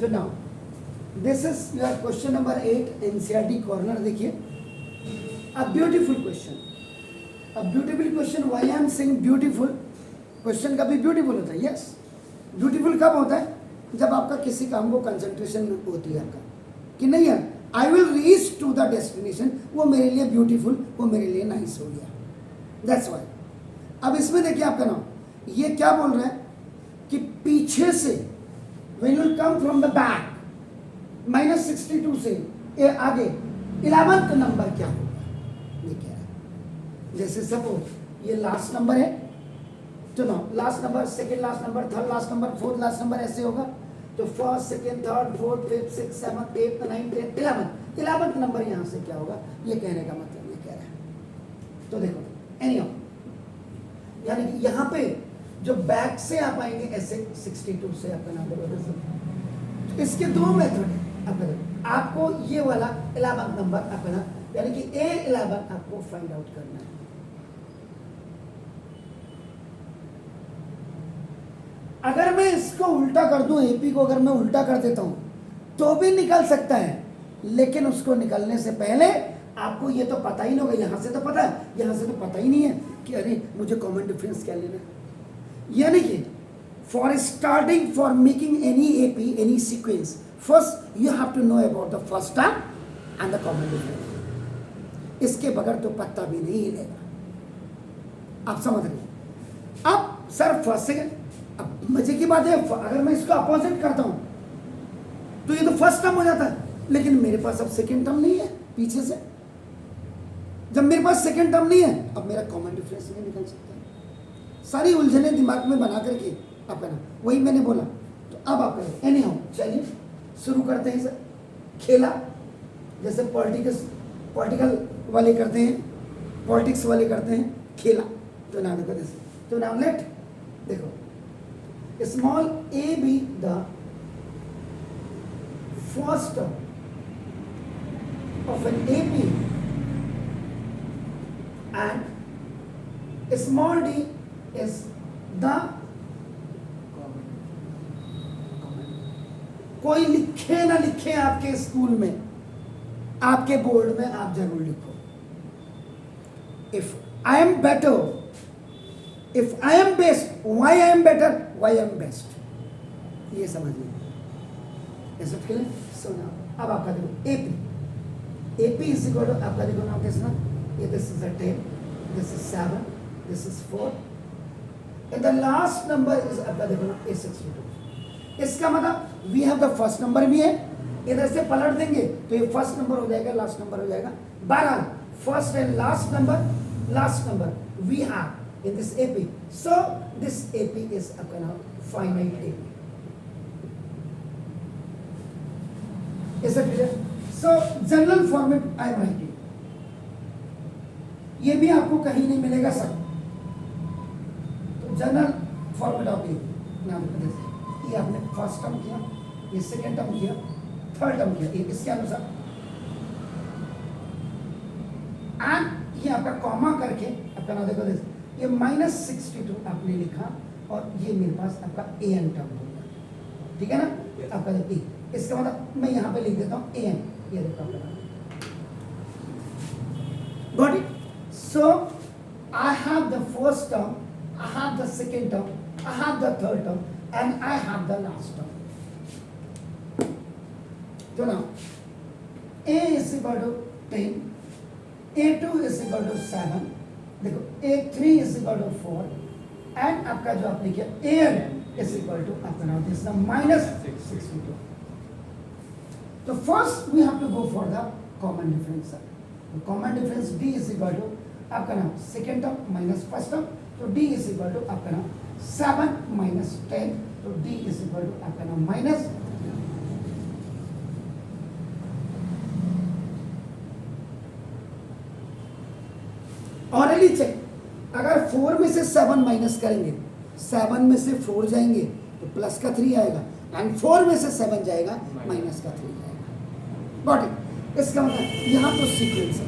तो now this is your question number 8 NCERT corner. देखिए, a beautiful question, a beautiful question. Why I am saying beautiful? Question कभी beautiful होता है. Yes, beautiful कब होता है? जब आपका किसी काम को कंसंट्रेशन होती है आपका कि नहीं यार, I will reach to the destination, वो मेरे लिए ब्यूटीफुल, वो मेरे लिए नाइस हो गया. That's why. अब इसमें देखिए आपका नाम, ये क्या बोल रहा है कि पीछे से when you come from the back -62 से आगे 11th नंबर क्या होगा, ये कह रहा है. जैसे सपोज ये लास्ट नंबर है, चलो last number, second last number, third last number, fourth last number, ऐसे होगा. तो first, second, third, fourth, fifth, six, seventh, eighth, ninth, 10th, 11th number यहाँ से क्या होगा, ये कहने का मतलब ये कह रहा है. तो देखो एनीहाउ, यानी कि यहाँ पे जो बैक से आप आएंगे ऐसे 62 से आपका नाम देखो. इसके दो मेथड है आपका. आपको ये वाला 11th नंबर अपना, यानी कि A11 आपको फाइंड आउट करना है. अगर मैं इसको उल्टा कर दूं, एपी को अगर मैं उल्टा कर देता हूं तो भी निकल सकता है, लेकिन उसको निकलने से पहले आपको ये तो पता ही नहीं होगा. यहां से तो पता है, यहां से तो पता ही नहीं है कि अरे मुझे कॉमन डिफरेंस क्या लेना है. यानी कि for starting, for making any AP, any sequence, first you have to know about the first term and the common difference. इसके बगैर तो पत्ता भी नहीं हिलेगा. आप समझ रहे हैं? अब सर फर्स्ट सेकेंड, अब मजे की बात है, अगर मैं इसको अपोजिट करता हूं तो ये तो फर्स्ट टर्म हो जाता है, लेकिन मेरे पास अब सेकेंड टर्म नहीं है पीछे से. जब मेरे पास सेकेंड टर्म नहीं है, अब मेरा कॉमन डिफरेंस नहीं निकल सकता. सारी उलझने दिमाग में बना करके आपका ना, वही मैंने बोला. तो अब आप करें एनी हाउ, चलिए शुरू करते हैं सर. खेला जैसे पॉलिटिकल वाले करते हैं, पॉलिटिक्स वाले करते हैं, खेला. तो नाम देखो जैसे, तो नाम लेट देखो, small A be the first term of an AP and small d is the कोई लिखे ना लिखे आपके स्कूल में, आपके बोर्ड में आप जरूर लिखो, if I am better, if I am best, why I am better, why I am best. ये समझिए. सुना. अब आपका देखो AP, AP is equal to आपका देखो नाम कैसे ना, ये this is a 10, this is 7, this is 4, and the last number is आपका देखो ना A62. इसका मतलब we have the first number भी है, इधर से पलट देंगे तो ये फर्स्ट नंबर हो जाएगा, लास्ट नंबर हो जाएगा. 12 first and last number we have in this AP. So this AP is आपका नाम finite AP. Is that clear? So general format I am writing, ये भी आपको कहीं नहीं मिलेगा सर. तो जनरल फॉर्मेट ऑफ ए नाम जैसे ये आपने फर्स्ट टर्म किया, ये सेकेंड टर्म किया, थर्ड टर्म किया, ये इसके अनुसार. एंड ये आपका कॉमा करके आपका नाम देखो जैसे, ये -62 आपने लिखा और ये मेरे पास आपका an टर्म हो गया. ठीक है ना? आपका देखिए, इसका मतलब मैं यहाँ पे लिख देता हूँ an. ये देखो got it. So I have the first term, I have the second term, I have the third term, and I have the last term. So now A is equal to 10, A2 is equal to 7, देखो A3 is equal to 4, and आपका जो आपने किया AN is equal to आपका नाम this -62. So first we have to go for the common difference. The common difference D is equal to आपका नाम second term minus first term, तो D is equal to आपका नाम 7 minus 10, तो D is equal to आपका नाम minus hourly check. अगर 4 में से 7 माइनस करेंगे, 7 में से 4 जाएंगे तो प्लस का 3 आएगा, एंड 4 में से 7 जाएगा माइनस का 3 जाएगा. Got it. इसका मतलब यहाँ तो सीक्वेंस है.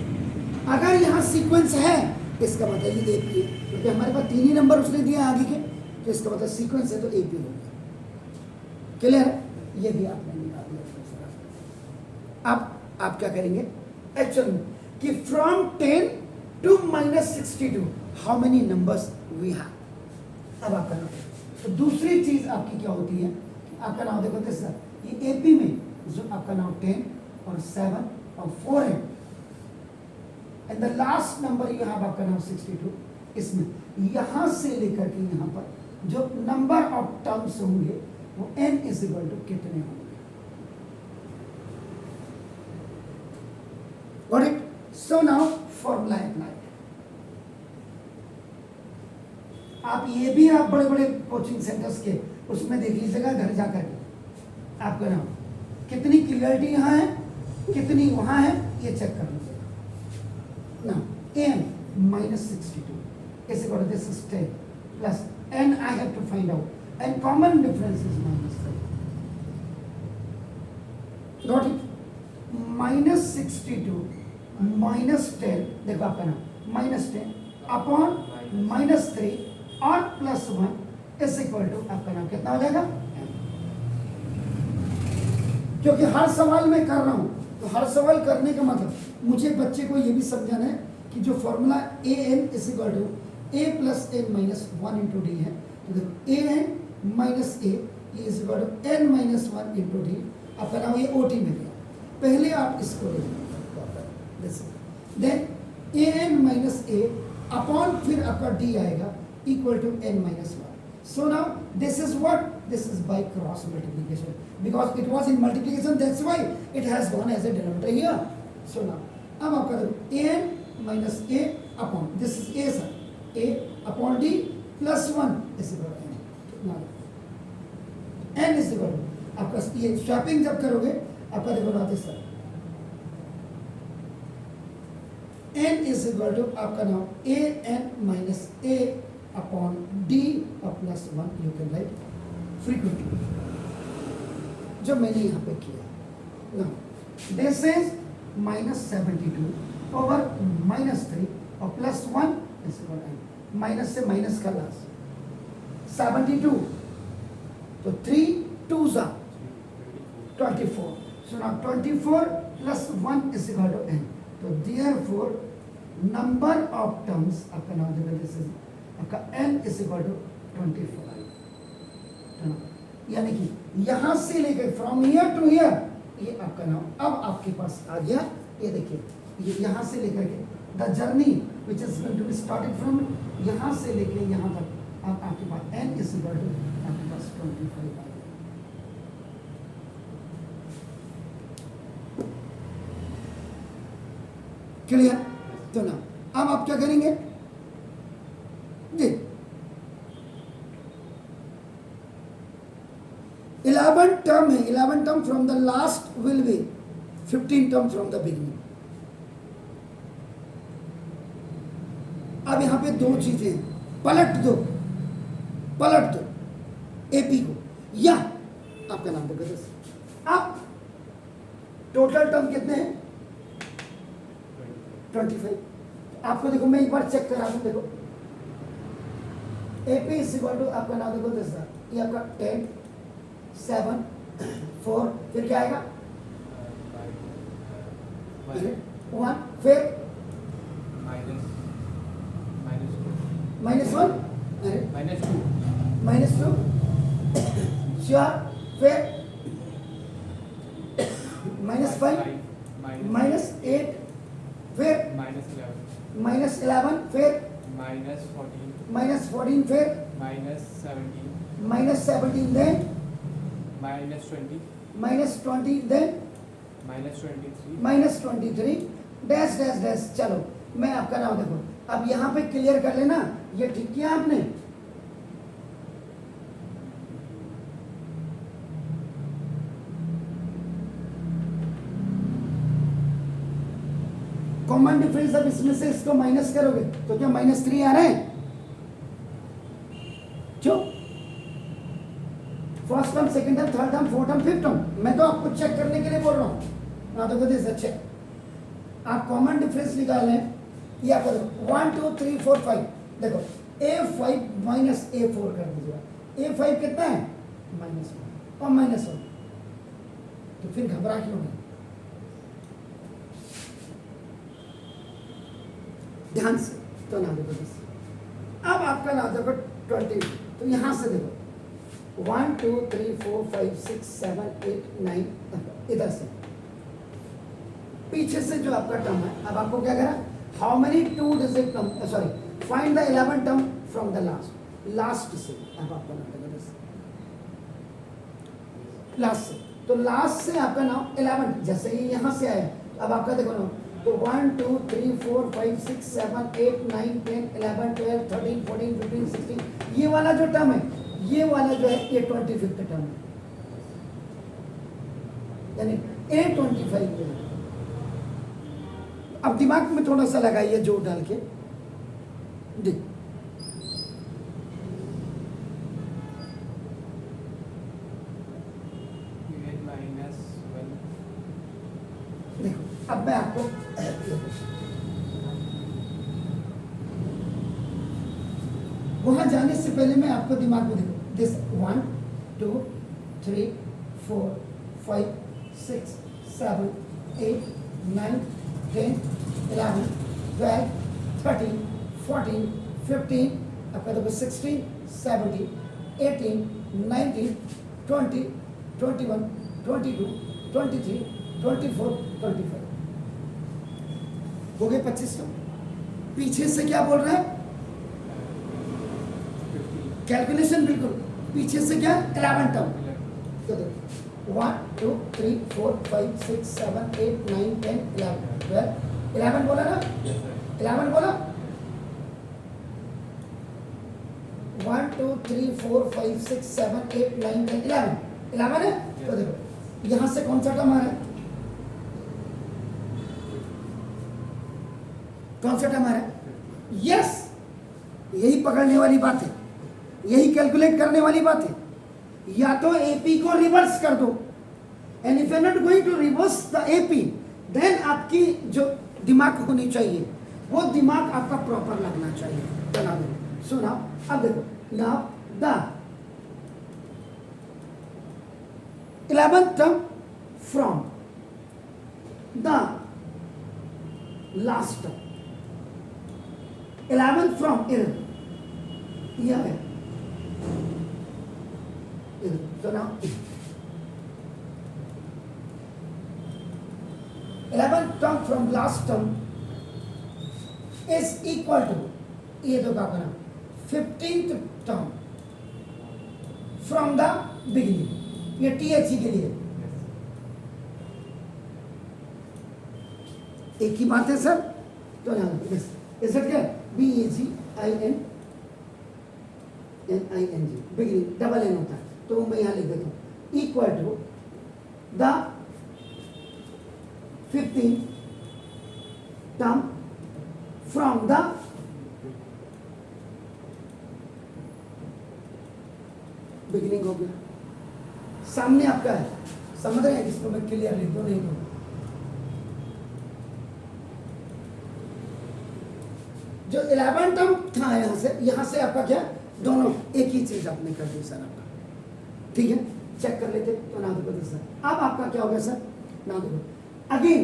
अगर यहाँ सीक्वेंस है इसका मतलब ये एपी है, क्योंकि हमारे पास 3 ही नंबर उसने दिया आगे के, तो इसका मतलब सीक्वेंस है तो एपी हो गया. क्लियर है? ये भी आपने निकाल दिया। अब आप क्या करेंगे एक्चुअल में कि from 10 to -62 how many numbers we have. अब आपका नाम, तो दूसरी चीज आपकी क्या होती है, आपका नाम देखो दिस ये एपी में जो आपका नाम 10 और 7 और 4 है, and the last number you have आपका नाम 62। इसमें यहां से लेकर के यहां पर जो नंबर ऑफ टर्म्स होंगे वो n इज इक्वल टू कितने होंगे। Got it? So now formula apply. आप ये भी आप बड़े बड़े कोचिंग सेंटर्स के उसमें देख लीजिएगा घर जाकर के, आपका नाम कितनी क्लियरिटी यहाँ है कितनी वहां है ये चेक कर लीजिएगा ना। n -62 is equal to this is 10 plus n I have to find out and common difference is -3. got it? -62 -10 देखो आपका नाम -10 अपॉन -3 और +1 इज इक्वल टू आपका नाम कितना हो जाएगा। क्योंकि हर सवाल में कर रहा हूं तो हर सवाल करने का मतलब मुझे बच्चे को ये भी समझाना है कि जो formula an is equal to a plus n minus 1 into d है, तो an minus a is equal to n minus 1 into d. आपका नाम ये ओटी में दिया, पहले आप इसको ले then an minus a upon फिर आपका d आएगा equal to n minus 1. So now this is what? This is by cross multiplication. Because it was in multiplication, that's why it has gone as a denominator here. So now, अब आपका देखो an minus a upon, this is a sir, a upon d plus 1 is equal to n. Now, n is equal to, आपका ये swapping जब करोगे, आपका देखो आते sir, n is equal to आपका नाम a n minus a upon d और plus 1 you can write frequently जो मैंने यहाँ पे किया। नाउ दिस इज -72 ओवर -3 और plus 1 is equal to minus से माइनस का लास्ट 72 तो 3 2s are 24। So now 24 plus 1 is equal to n। तो देयरफॉर नंबर ऑफ टर्म्स आपका नाम देखो दिस इज आपका n इज इक्वल टू 25। यानी कि यहां से लेकर फ्रॉम हियर टू हियर ये आपका नाम अब आपके पास आ गया। ये देखिए ये यहां से लेकर के the journey which is going to be started from यहां से लेकर यहां तक अब आपके पास n इज इक्वल टू आपके पास 25 आ गया। क्लियर? तो ना अब आप क्या करेंगे जी 11 टर्म है, 11 term from the last will be 15 term from the beginning. अब यहां पे दो चीजें पलट दो एपी को या आपका नाम देखो अब टोटल टर्म कितने हैं 25। आपको देखो मैं एक बार चेक करा दूं देखो AP इज इक्वल टू आपका नाम देखो दिस ये आपका 10 7 4 फिर क्या आएगा 1 फिर -1 अरे -2 श्योर फिर -5 -8 फिर -11 फिर -14 फिर -17 then -20 then -23 dash dash dash. चलो मैं आपका नाम देखो अब यहां पे क्लियर कर लेना ये ठीक किया आपने। कॉमन डिफरेंस अब इसमें से इसको माइनस करोगे तो क्या -3 आ रहे हैं क्यों? First term second term third term fourth term fifth term मैं तो आपको चेक करने के लिए बोल रहा हूं ना। तो कहते चेक आप कॉमन डिफरेंस निकाल लें या करो 1 2 3 4 5 देखो A5 - A4 कर दीजिएगा। A5 कितना है -1 और -1 तो फिर घबरा क्यों गए? ध्यान से तो ना देखो बस। अब आपका ना देखो 20, तो यहां से देखो 1 2 3 4 5 6 7 8 9, इधर से पीछे से जो आपका टर्म है, अब आपको क्या करा, how many 2 digit term, sorry find the 11 term from the last से। अब आपका नाम देखो बस लास्ट से, तो लास्ट से आपका नाम 11 जैसे ही यहां से आया, अब आपका देखो ना, तो 1 2 3 4 5 6 7 8 9 10 11 12 13 14 15 16, ये वाला जो टर्म है, ये वाला जो है ये 25th टर्म है, यानी A25 है। अब दिमाग में थोड़ा सा लगाइए जोर डाल के देख, देखो अब मैं आपको वहां जाने से पहले मैं आपको दिमाग में देखो, दिस 1 2 3 4 5 6 7 8 9 10 11 12 13 14 15, आपका देखो 16 17 18 19 20 21 22 23 24 25, हो गए 25 टर्म। पीछे से क्या बोल रहा है, कैलकुलेशन बिल्कुल पीछे से क्या 11 टर्म, तो देखो 1 2 3 4 5 6 7 8 9 10 11 12, 11 बोला ना, 11 बोला, 1 2 3 4 5 6 7 8 9 10 11 है। तो देखो यहां से कौन सा टर्म आ रहा है, कौन सा टर्म आ रहा है, यस, यही पकड़ने वाली बात है, यही कैलकुलेट करने वाली बात है। या तो एपी को रिवर्स कर दो, and if you are not going to reverse the AP, then आपकी जो दिमाग होनी चाहिए वो दिमाग आपका प्रॉपर लगना चाहिए। बना दो, सुना, अब देखो now the 11th term from the last term, 11th from इधर, यह है इधर, तो now 11th term from last term is equal to, ये तो क्या करना, 15th term from the beginning, ये THE के लिए एक ही बात है सर, तो ना इज इट क्या, BEGINNING, बिगिनिंग डबल एन होता है, तो मैं यहाँ लिख देता हूँ equal to the 15th term from the beginning हो गया, सामने आपका है, समझ रहे हैं, इसको मैं क्लियर लिख दूं, नहीं दूं, जो 11 टर्म था यहाँ से आपका क्या, दोनों एक ही चीज आपने कर दी सर आपका, ठीक है, चेक कर लेते, तो ना देखो सर, अब आपका क्या हो गया सर, ना देखो अगेन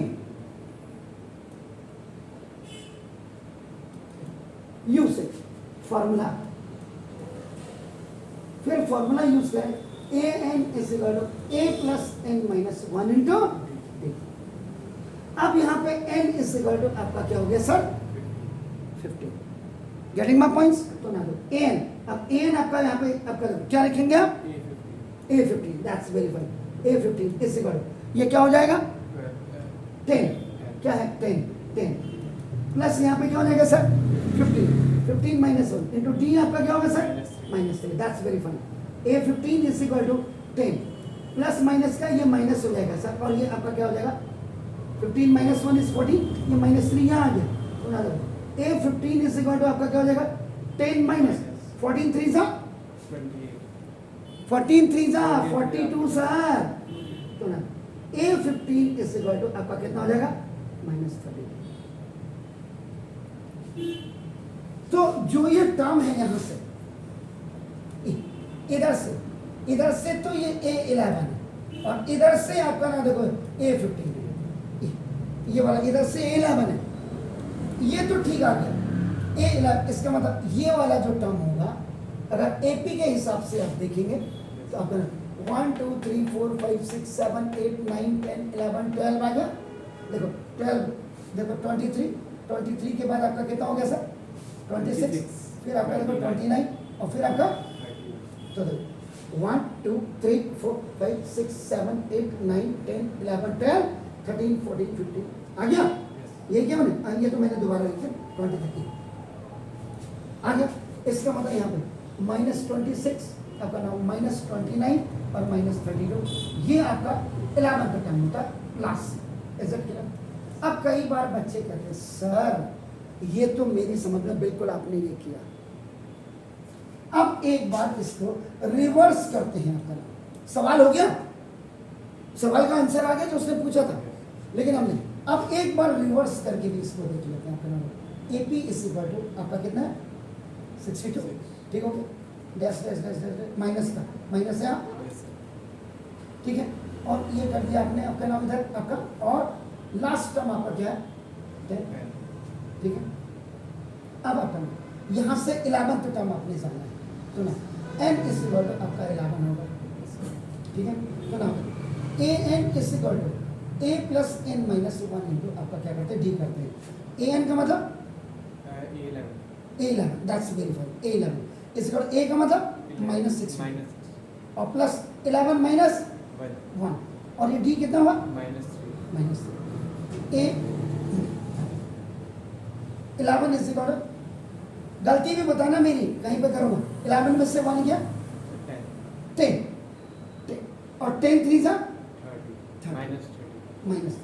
यू से फॉर्मूला, फिर फॉर्मूला यूज करें, an is equal to a plus n minus 1 into d। अब यहाँ पे n इज इक्वल टू आपका क्या हो गया सर, 15, गेटिंग माय पॉइंट्स, तो ना दो an, अब an आपका यहाँ पे आपका क्या रखेंगे आप, a15, that's very fine, a15 is equal to, ये क्या हो जाएगा 10, क्या है 10 प्लस यहाँ पे क्या हो जाएगा सर 15 माइनस 1 इंटू d, आपका क्या होगा sir -3, that's very fine, a15 is equal to 10 plus minus का ये माइनस हो जाएगा सर, और ये आपका क्या हो जाएगा 15 माइनस 1 इज 14, ये -3 यहाँ आ गया, तो ना दो a15 इज इक्वल टू आपका क्या हो जाएगा 10 माइनस 14 3 सा 14 3 सा 42 सर, तो ना a15 इज इक्वल टू आपका कितना हो जाएगा -30। तो जो ये टर्म है यहां से इधर से तो ये A11 है, और इधर से आपका ना देखो A15 ये वाला, इधर से A11 है, ये तो ठीक आ गया A11। इसका मतलब ये वाला जो टर्म होगा अगर AP के हिसाब से आप देखेंगे तो आपका 1 2 3 4 5 6 7 8 9 10 11 12 आ गया। देखो 12, देखो 23 के बाद आपका कितना हो गया सर 26, फिर आपका देखो 29 और फिर आपका तो देखो 1 2 3 4 5 6 7 8 9 10 11 12 13 14 15 आ गया। ये क्या मैंने ये तो मैंने दोबारा लिखा 20 आ गया। इसका मतलब यहाँ पे -26 आपका नाम -29 और -32 ये आपका 11 का टर्म होता है प्लस। Is it clear? अब कई बार बच्चे कहते हैं सर ये तो मेरी समझ में बिल्कुल आपने ये किया। अब एक बार इसको रिवर्स करते हैं। आपका सवाल हो गया, सवाल का आंसर आ गया जो उसने पूछा था, लेकिन हमने अब एक बार रिवर्स करके भी इसको देख लेते हैं। आपका AP इज इक्वल टू आपका कितना है 62, ठीक हो गया। Dash dash dash dash minus का माइनस है आप, ठीक है। और ये कर दिया आपने आपका नाम इधर आपका, और लास्ट टर्म आपका क्या है 10, ठीक है। अब आपका यहाँ से 11th टर्म आपने जाना है तो ना n इज इक्वल टू आपका 11 होगा, ठीक है। तो ना an is equal to a plus n minus 1 into आपका क्या करते हैं d करते हैं। an का मतलब A11 that's verified. A11 is equal a का मतलब -6 और प्लस 11 माइनस 1 और ये d कितना हुआ -3। a 11 इज इक्वल टू, गलती भी बताना मेरी कहीं पे करूँगा, 11 में से 1 गया 10 और 10 3 जा -30।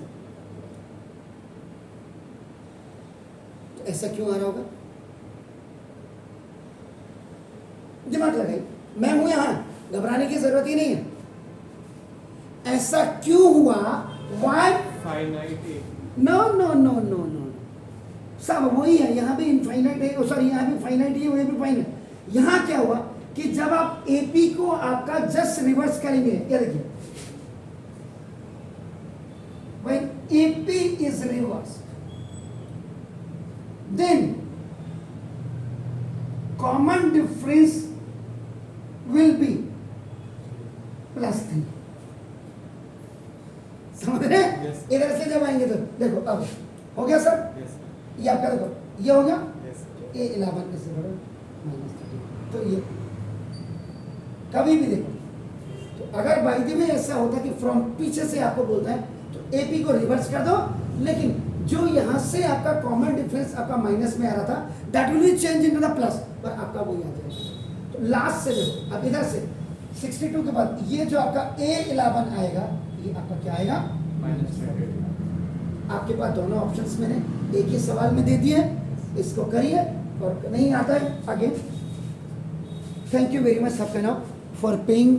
तो ऐसा क्यों आ रहा होगा? दिमाग लगाइए, मैं हूं यहां, घबराने की जरूरत ही नहीं है। ऐसा क्यों हुआ? Why no no no no no सब वही है, यहाँ भी इनफाइनाइट है, सॉरी यहाँ भी फाइनाइट है, वही भी फाइनाइट। यहाँ क्या हुआ कि जब आप AP को आपका जस्ट रिवर्स करेंगे, ये देखिए when AP is reversed then common difference will be +3। समझ रहे? इधर से जब आएंगे तो देखो अब हो गया सर, ये आपका देखो ये हो गया A11 से बड़ा -30। तो ये कभी भी देखो, तो अगर बाई द वे ऐसा होता कि फ्रॉम पीछे से आपको बोलता है तो AP को रिवर्स कर दो, लेकिन जो यहाँ से आपका कॉमन डिफरेंस आपका माइनस में आ रहा था that will be change into the plus, पर आपका वही आ जाएगा। तो लास्ट से देखो, अब इधर से 62 के बाद ये जो आपका A11 आएगा ये आपका क्या आएगा आपके पास दोनों ऑप्शंस मैंने एक ही सवाल में दे दिए, इसको करिए और नहीं आता है आगे। थैंक यू वेरी मच सबका नाम फॉर पेइंग